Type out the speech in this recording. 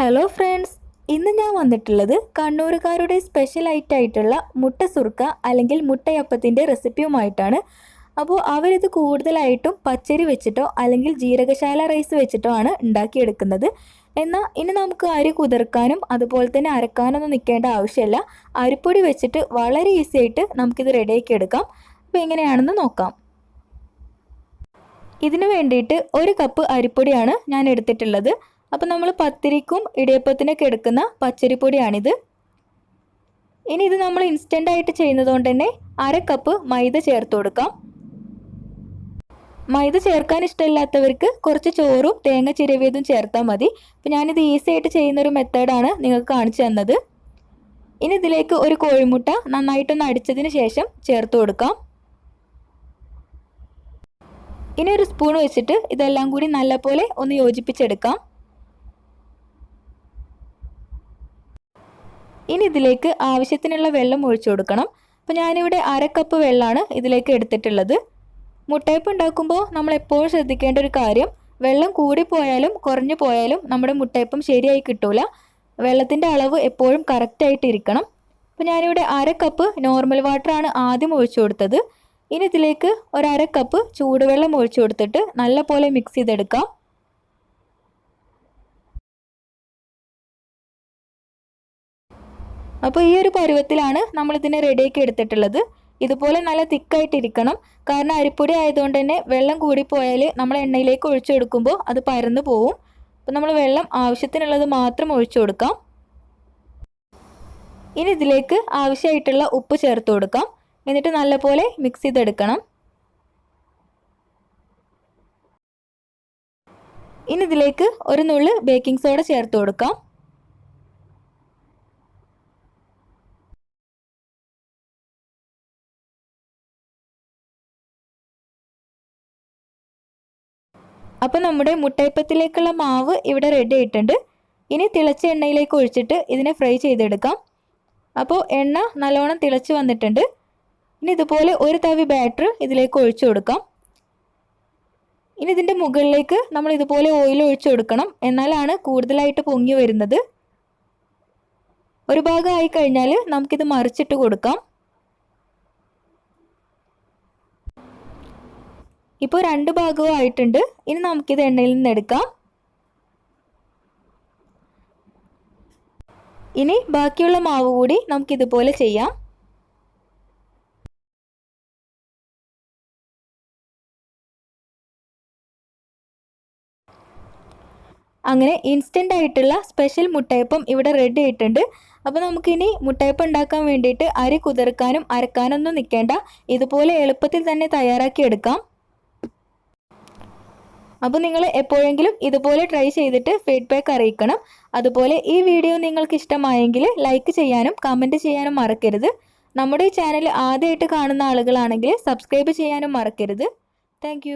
Hello friends, ഇന്ന് ഞാൻ വന്നിട്ടുള്ളത് കണ്ണൂരുകാരുടെ സ്പെഷ്യൽ ആയിട്ടുള്ള മുട്ട സുർക്ക അല്ലെങ്കിൽ മുട്ടയപ്പത്തിൻ്റെ റെസിപ്പിയുമായിട്ടാണ്. അപ്പോൾ അവരിത് കൂടുതലായിട്ടും പച്ചരി വെച്ചിട്ടോ അല്ലെങ്കിൽ ജീരകശാല റൈസ് വെച്ചിട്ടോ ആണ് ഉണ്ടാക്കിയെടുക്കുന്നത്. എന്നാൽ ഇനി നമുക്ക് അരി കുതിർക്കാനും അതുപോലെ തന്നെ അരക്കാനൊന്നും നിൽക്കേണ്ട ആവശ്യമില്ല. അരിപ്പൊടി വെച്ചിട്ട് വളരെ ഈസി ആയിട്ട് നമുക്കിത് റെഡിയാക്കി എടുക്കാം. അപ്പോൾ എങ്ങനെയാണെന്ന് നോക്കാം. ഇതിനു വേണ്ടിയിട്ട് 1 കപ്പ് അരിപ്പൊടിയാണ് ഞാൻ എടുത്തിട്ടുള്ളത്. അപ്പോൾ നമ്മൾ പത്തിരിക്കും ഇടിയപ്പത്തിനൊക്കെ എടുക്കുന്ന പച്ചരിപ്പൊടിയാണിത്. ഇനി ഇത് നമ്മൾ ഇൻസ്റ്റൻ്റ് ആയിട്ട് ചെയ്യുന്നതുകൊണ്ട് തന്നെ 1/2 കപ്പ് മൈദ ചേർത്ത് കൊടുക്കാം. മൈദ ചേർക്കാൻ ഇഷ്ടമില്ലാത്തവർക്ക് കുറച്ച് ചോറും തേങ്ങ ചിരവിയതും ചേർത്താൽ മതി. അപ്പോൾ ഞാനിത് ഈസി ആയിട്ട് ചെയ്യുന്നൊരു മെത്തേഡാണ് നിങ്ങൾക്ക് കാണിച്ചു തന്നത്. ഇനി ഇതിലേക്ക് ഒരു കോഴിമുട്ട നന്നായിട്ടൊന്ന് അടിച്ചതിന് ശേഷം ചേർത്ത് കൊടുക്കാം. ഇനി ഒരു സ്പൂൺ വെച്ചിട്ട് ഇതെല്ലാം കൂടി നല്ലപോലെ ഒന്ന് യോജിപ്പിച്ചെടുക്കാം. ഇനി ഇതിലേക്ക് ആവശ്യത്തിനുള്ള വെള്ളം ഒഴിച്ചു കൊടുക്കണം. അപ്പോൾ ഞാനിവിടെ 1/2 കപ്പ് വെള്ളമാണ് ഇതിലേക്ക് എടുത്തിട്ടുള്ളത്. മുട്ടയപ്പം ഉണ്ടാക്കുമ്പോൾ നമ്മൾ എപ്പോഴും ശ്രദ്ധിക്കേണ്ട ഒരു കാര്യം, വെള്ളം കൂടിപ്പോയാലും കുറഞ്ഞു പോയാലും നമ്മുടെ മുട്ടയപ്പം ശരിയായി കിട്ടൂല. വെള്ളത്തിൻ്റെ അളവ് എപ്പോഴും കറക്റ്റായിട്ടിരിക്കണം. അപ്പോൾ ഞാനിവിടെ 1/2 കപ്പ് നോർമൽ വാട്ടറാണ് ആദ്യം ഒഴിച്ചു കൊടുത്തത്. ഇനി ഇതിലേക്ക് 1/2 കപ്പ് ചൂടുവെള്ളം ഒഴിച്ചു കൊടുത്തിട്ട് നല്ലപോലെ മിക്സ് ചെയ്തെടുക്കാം. അപ്പോൾ ഈ ഒരു പരുവത്തിലാണ് നമ്മളിതിനെ റെഡിയാക്കി എടുത്തിട്ടുള്ളത്. ഇതുപോലെ നല്ല തിക്കായിട്ടിരിക്കണം. കാരണം അരിപ്പൊടി ആയതുകൊണ്ട് തന്നെ വെള്ളം കൂടിപ്പോയാൽ നമ്മൾ എണ്ണയിലേക്ക് ഒഴിച്ചു കൊടുക്കുമ്പോൾ അത് പരന്നു പോവും. അപ്പോൾ നമ്മൾ വെള്ളം ആവശ്യത്തിനുള്ളത് മാത്രം ഒഴിച്ചു കൊടുക്കാം. ഇനി ഇതിലേക്ക് ആവശ്യമായിട്ടുള്ള ഉപ്പ് ചേർത്ത് കൊടുക്കാം. എന്നിട്ട് നല്ലപോലെ മിക്സ് ചെയ്തെടുക്കണം. ഇനി ഇതിലേക്ക് ഒരു നുള്ള് ബേക്കിംഗ് സോഡ ചേർത്ത് കൊടുക്കാം. അപ്പോൾ നമ്മുടെ മുട്ടയപ്പത്തിലേക്കുള്ള മാവ് ഇവിടെ റെഡി ആയിട്ടുണ്ട്. ഇനി തിളച്ച എണ്ണയിലേക്ക് ഒഴിച്ചിട്ട് ഇതിനെ ഫ്രൈ ചെയ്തെടുക്കാം. അപ്പോൾ എണ്ണ നല്ലോണം തിളച്ച് വന്നിട്ടുണ്ട്. ഇനി ഇതുപോലെ ഒരു തവി ബാറ്റർ ഇതിലേക്ക് ഒഴിച്ചു കൊടുക്കാം. ഇനി ഇതിൻ്റെ മുകളിലേക്ക് നമ്മൾ ഇതുപോലെ ഓയിൽ ഒഴിച്ചു കൊടുക്കണം. എന്നാലാണ് കൂടുതലായിട്ട് പൊങ്ങി വരുന്നത്. ഒരു ഭാഗം ആയി കഴിഞ്ഞാൽ നമുക്കിത് മറിച്ചിട്ട് കൊടുക്കാം. ഇപ്പോൾ 2 ഭാഗവും ആയിട്ടുണ്ട്. ഇനി നമുക്കിത് എണ്ണയിൽ നിന്ന് എടുക്കാം. ഇനി ബാക്കിയുള്ള മാവ് കൂടി നമുക്കിതുപോലെ ചെയ്യാം. അങ്ങനെ ഇൻസ്റ്റൻ്റ് ആയിട്ടുള്ള സ്പെഷ്യൽ മുട്ടയപ്പം ഇവിടെ റെഡി ആയിട്ടുണ്ട്. അപ്പോൾ നമുക്കിനി മുട്ടയപ്പം ഉണ്ടാക്കാൻ വേണ്ടിയിട്ട് അരി കുതിർക്കാനും അരക്കാനൊന്നും നിൽക്കേണ്ട. ഇതുപോലെ എളുപ്പത്തിൽ തന്നെ തയ്യാറാക്കി എടുക്കാം. അപ്പോൾ നിങ്ങൾ എപ്പോഴെങ്കിലും ഇതുപോലെ ട്രൈ ചെയ്തിട്ട് ഫീഡ്ബാക്ക് അറിയിക്കണം. അതുപോലെ ഈ വീഡിയോ നിങ്ങൾക്ക് ഇഷ്ടമായെങ്കിൽ ലൈക്ക് ചെയ്യാനും കമൻറ്റ് ചെയ്യാനും മറക്കരുത്. നമ്മുടെ ഈ ചാനൽ ആദ്യമായിട്ട് കാണുന്ന ആളുകളാണെങ്കിൽ സബ്സ്ക്രൈബ് ചെയ്യാനും മറക്കരുത്. താങ്ക്